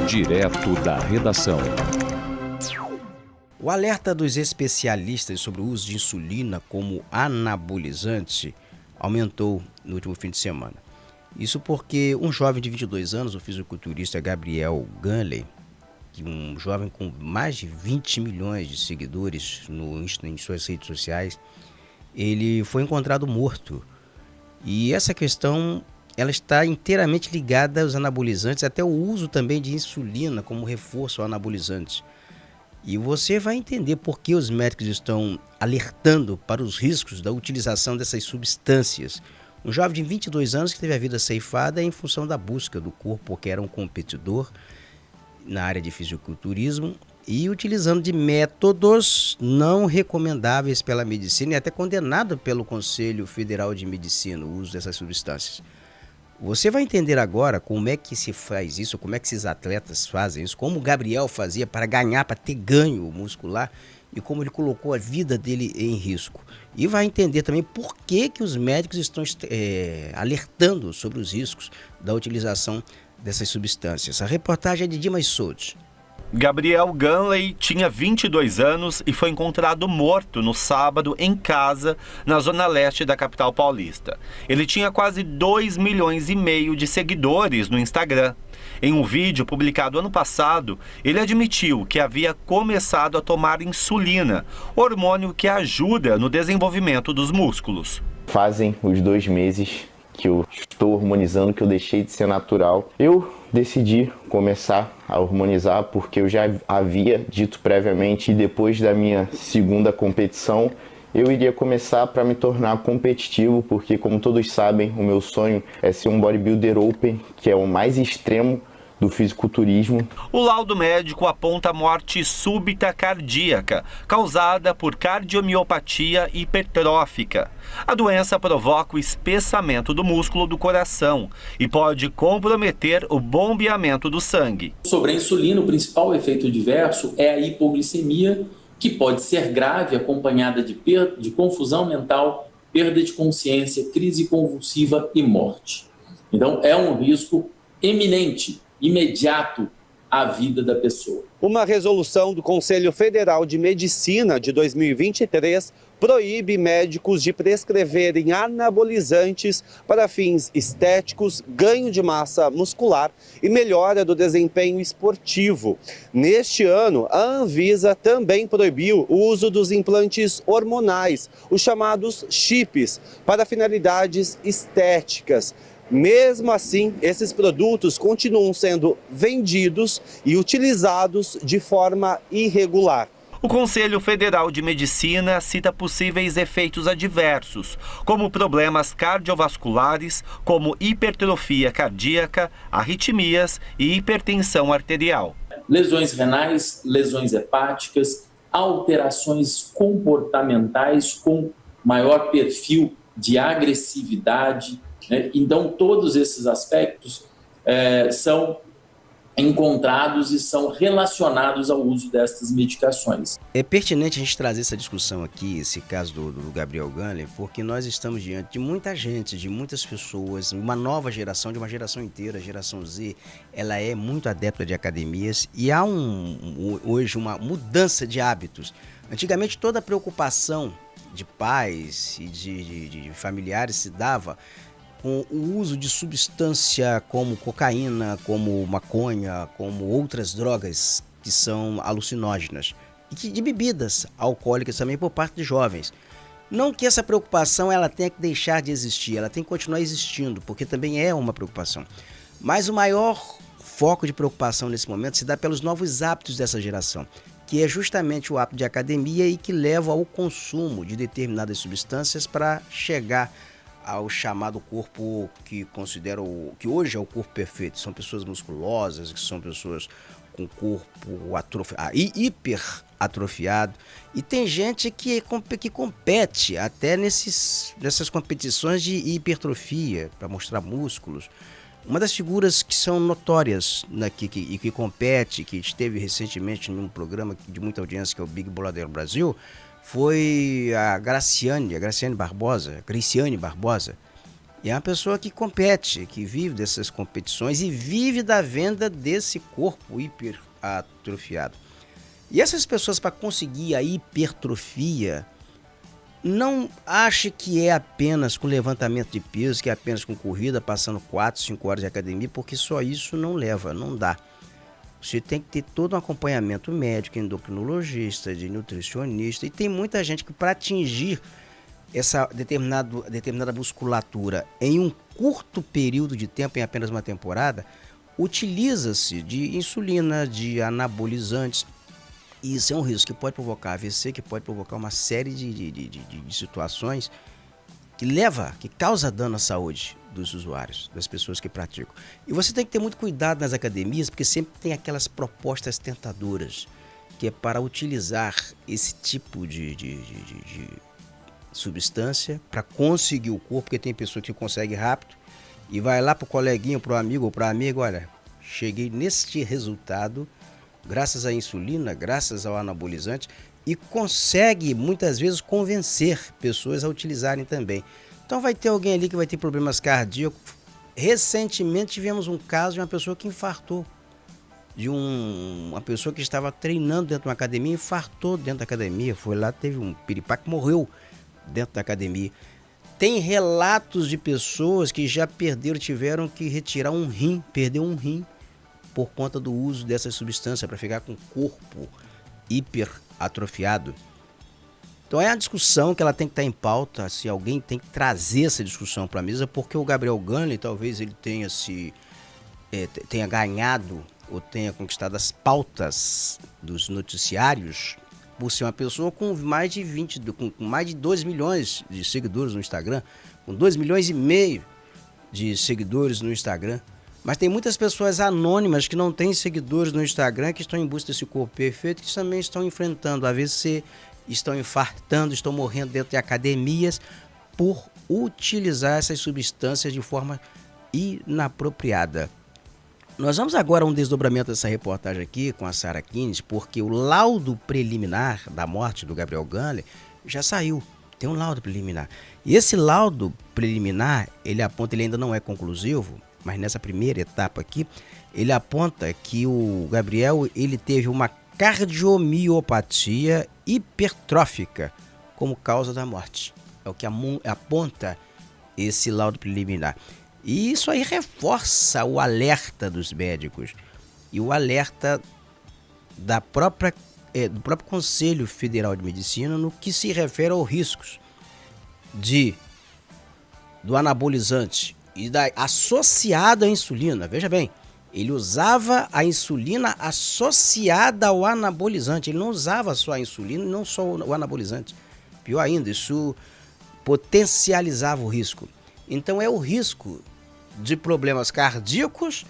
Direto da redação. O alerta dos especialistas sobre o uso de insulina como anabolizante aumentou no último fim de semana. Isso porque um jovem de 22 anos, o fisiculturista Gabriel Ganley, um jovem com mais de 20 milhões de seguidores em suas redes sociais, ele foi encontrado morto. E essa questão ela está inteiramente ligada aos anabolizantes, até o uso também de insulina como reforço ao anabolizante. E você vai entender por que os médicos estão alertando para os riscos da utilização dessas substâncias. Um jovem de 22 anos que teve a vida ceifada em função da busca do corpo, porque era um competidor na área de fisiculturismo e utilizando de métodos não recomendáveis pela medicina e até condenado pelo Conselho Federal de Medicina o uso dessas substâncias. Você vai entender agora como é que se faz isso, como é que esses atletas fazem isso, como o Gabriel fazia para ganhar, para ter ganho muscular e como ele colocou a vida dele em risco. E vai entender também por que os médicos estão alertando sobre os riscos da utilização dessas substâncias. A reportagem é de Dimas Souza. Gabriel Ganley tinha 22 anos e foi encontrado morto no sábado em casa, na zona leste da capital paulista. Ele tinha quase 2,5 milhões de seguidores no Instagram. Em um vídeo publicado ano passado, ele admitiu que havia começado a tomar insulina, hormônio que ajuda no desenvolvimento dos músculos. Fazem os 2 meses que eu estou hormonizando, que eu deixei de ser natural. Eu decidi começar a hormonizar porque eu já havia dito previamente, e depois da minha segunda competição, eu iria começar para me tornar competitivo, porque como todos sabem, o meu sonho é ser um bodybuilder open, que é o mais extremo do fisiculturismo. O laudo médico aponta morte súbita cardíaca, causada por cardiomiopatia hipertrófica. A doença provoca o espessamento do músculo do coração e pode comprometer o bombeamento do sangue. Sobre a insulina, o principal efeito adverso é a hipoglicemia, que pode ser grave, acompanhada de confusão mental, perda de consciência, crise convulsiva e morte. Então, é um risco eminente, imediato à vida da pessoa. Uma resolução do Conselho Federal de Medicina de 2023 proíbe médicos de prescreverem anabolizantes para fins estéticos, ganho de massa muscular e melhora do desempenho esportivo. Neste ano, a Anvisa também proibiu o uso dos implantes hormonais, os chamados chips, para finalidades estéticas. Mesmo assim, esses produtos continuam sendo vendidos e utilizados de forma irregular. O Conselho Federal de Medicina cita possíveis efeitos adversos, como problemas cardiovasculares, como hipertrofia cardíaca, arritmias e hipertensão arterial. Lesões renais, lesões hepáticas, alterações comportamentais com maior perfil de agressividade. Então, todos esses aspectos são encontrados e são relacionados ao uso destas medicações. É pertinente a gente trazer essa discussão aqui, esse caso do Gabriel Ganley, porque nós estamos diante de muita gente, de muitas pessoas, uma nova geração, de uma geração inteira, a geração Z, ela é muito adepta de academias e há hoje uma mudança de hábitos. Antigamente toda a preocupação de pais e de familiares se dava com o uso de substância como cocaína, como maconha, como outras drogas que são alucinógenas e de bebidas alcoólicas também por parte de jovens. Não que essa preocupação ela tenha que deixar de existir, ela tem que continuar existindo, porque também é uma preocupação. Mas o maior foco de preocupação nesse momento se dá pelos novos hábitos dessa geração, que é justamente o hábito de academia e que leva ao consumo de determinadas substâncias para chegar ao chamado corpo que considero que hoje é o corpo perfeito. São pessoas musculosas, que são pessoas com corpo hiperatrofiado. E tem gente que compete até nessas competições de hipertrofia, para mostrar músculos. Uma das figuras que são notórias e que compete, que esteve recentemente num programa de muita audiência, que é o Big Brother Brasil, foi a Graciane Barbosa. E é uma pessoa que compete, que vive dessas competições e vive da venda desse corpo hiperatrofiado. E essas pessoas, para conseguir a hipertrofia, não ache que é apenas com levantamento de peso, que é apenas com corrida, passando 4, 5 horas de academia, porque só isso não leva, não dá. Você tem que ter todo um acompanhamento médico, endocrinologista, de nutricionista, e tem muita gente que para atingir essa determinada musculatura em um curto período de tempo, em apenas uma temporada, utiliza-se de insulina, de anabolizantes. E isso é um risco que pode provocar AVC, que pode provocar uma série de situações que causa dano à saúde dos usuários, das pessoas que praticam. E você tem que ter muito cuidado nas academias, porque sempre tem aquelas propostas tentadoras, que é para utilizar esse tipo de substância para conseguir o corpo, porque tem pessoa que consegue rápido e vai lá pro coleguinha, pro amigo ou pra amiga, olha, cheguei neste resultado graças à insulina, graças ao anabolizante, e consegue muitas vezes convencer pessoas a utilizarem também. Então vai ter alguém ali que vai ter problemas cardíacos. Recentemente tivemos um caso de uma pessoa que infartou, de uma pessoa que estava treinando dentro de uma academia, infartou dentro da academia, foi lá, teve um piripaque, morreu dentro da academia. Tem relatos de pessoas que já tiveram que retirar um rim, perdeu um rim por conta do uso dessa substância para ficar com o corpo hiperatrofiado. Então é uma discussão que ela tem que estar em pauta, se alguém tem que trazer essa discussão para a mesa, porque o Gabriel Ganley talvez ele tenha ganhado ou tenha conquistado as pautas dos noticiários por ser uma pessoa com mais de 2 milhões de seguidores no Instagram, com 2 milhões e meio de seguidores no Instagram. Mas tem muitas pessoas anônimas que não têm seguidores no Instagram, que estão em busca desse corpo perfeito, que também estão enfrentando AVC, estão infartando, estão morrendo dentro de academias por utilizar essas substâncias de forma inapropriada. Nós vamos agora a um desdobramento dessa reportagem aqui com a Sarah Kines, porque o laudo preliminar da morte do Gabriel Ganley já saiu. Tem um laudo preliminar. E esse laudo preliminar, ele aponta, ele ainda não é conclusivo, mas nessa primeira etapa aqui, ele aponta que o Gabriel ele teve uma cardiomiopatia hipertrófica como causa da morte. É o que aponta esse laudo preliminar. E isso aí reforça o alerta dos médicos e o alerta do próprio Conselho Federal de Medicina no que se refere aos riscos do anabolizante e associado à insulina. Veja bem, ele usava a insulina associada ao anabolizante. Ele não usava só a insulina e não só o anabolizante. Pior ainda, isso potencializava o risco. Então é o risco de problemas cardíacos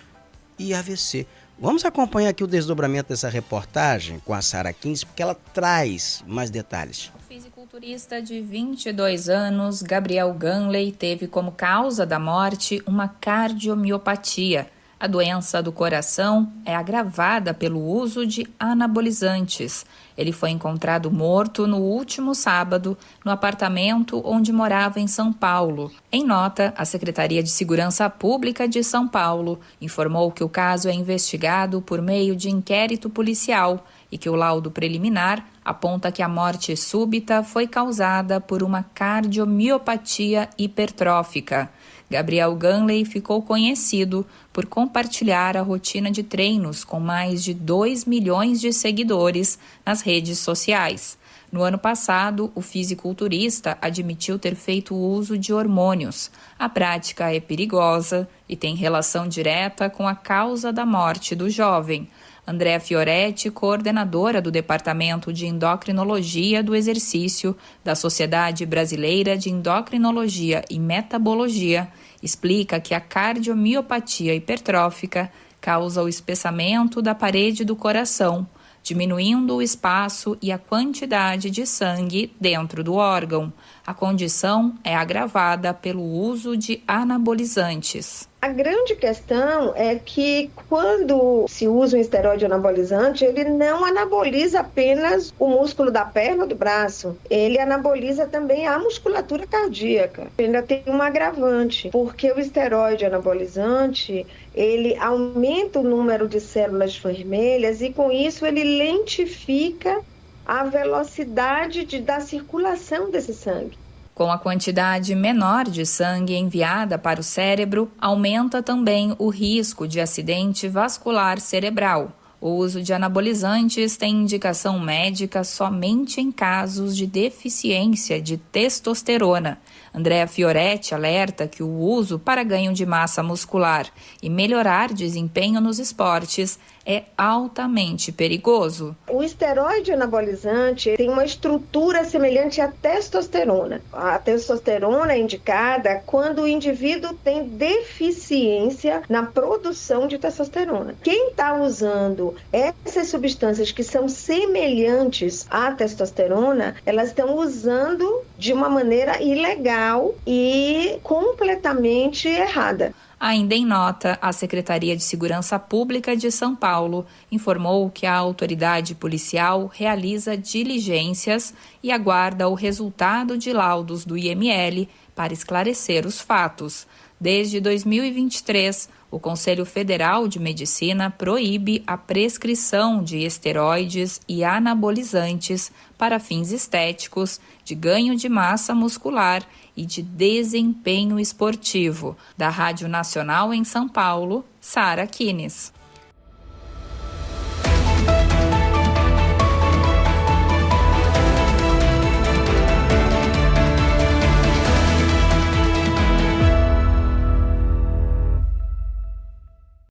e AVC. Vamos acompanhar aqui o desdobramento dessa reportagem com a Sarah Kines, porque ela traz mais detalhes. O fisiculturista de 22 anos, Gabriel Ganley, teve como causa da morte uma cardiomiopatia. A doença do coração é agravada pelo uso de anabolizantes. Ele foi encontrado morto no último sábado no apartamento onde morava em São Paulo. Em nota, a Secretaria de Segurança Pública de São Paulo informou que o caso é investigado por meio de inquérito policial e que o laudo preliminar aponta que a morte súbita foi causada por uma cardiomiopatia hipertrófica. Gabriel Ganley ficou conhecido por compartilhar a rotina de treinos com mais de 2 milhões de seguidores nas redes sociais. No ano passado, o fisiculturista admitiu ter feito uso de hormônios. A prática é perigosa e tem relação direta com a causa da morte do jovem. Andréa Fioretti, coordenadora do Departamento de Endocrinologia do Exercício da Sociedade Brasileira de Endocrinologia e Metabologia, explica que a cardiomiopatia hipertrófica causa o espessamento da parede do coração, diminuindo o espaço e a quantidade de sangue dentro do órgão. A condição é agravada pelo uso de anabolizantes. A grande questão é que quando se usa um esteroide anabolizante, ele não anaboliza apenas o músculo da perna ou do braço, ele anaboliza também a musculatura cardíaca. Ainda tem um agravante, porque o esteroide anabolizante, ele aumenta o número de células vermelhas e com isso ele lentifica a velocidade da circulação desse sangue. Com a quantidade menor de sangue enviada para o cérebro, aumenta também o risco de acidente vascular cerebral. O uso de anabolizantes tem indicação médica somente em casos de deficiência de testosterona. Andrea Fioretti alerta que o uso para ganho de massa muscular e melhorar desempenho nos esportes é altamente perigoso. O esteroide anabolizante tem uma estrutura semelhante à testosterona. A testosterona é indicada quando o indivíduo tem deficiência na produção de testosterona. Quem está usando essas substâncias que são semelhantes à testosterona, elas estão usando de uma maneira ilegal e completamente errada. Ainda em nota, a Secretaria de Segurança Pública de São Paulo informou que a autoridade policial realiza diligências e aguarda o resultado de laudos do IML para esclarecer os fatos. Desde 2023, o Conselho Federal de Medicina proíbe a prescrição de esteroides e anabolizantes para fins estéticos, de ganho de massa muscular e de desempenho esportivo. Da Rádio Nacional em São Paulo, Sara Kines.